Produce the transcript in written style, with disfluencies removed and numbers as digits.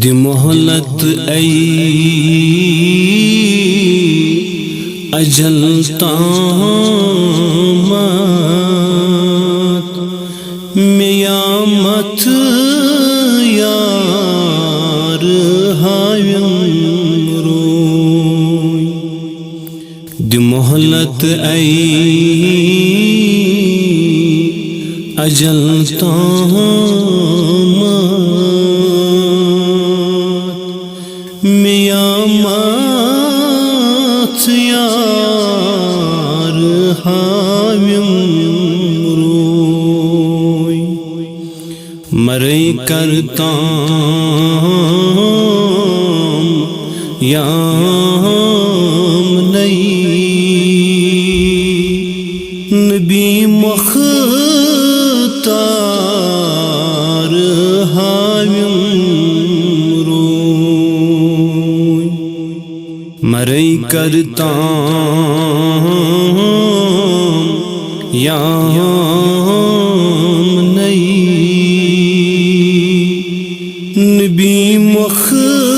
दी मोहलत ऐ अजल तामत मियामत यार हायम रोय दी मोहलत ऐ अजल मियामत यार हायम रोय मरे करता याम नहीं नबी मुख्तार हायम मरे करता याम नहीं नबी मुख्तार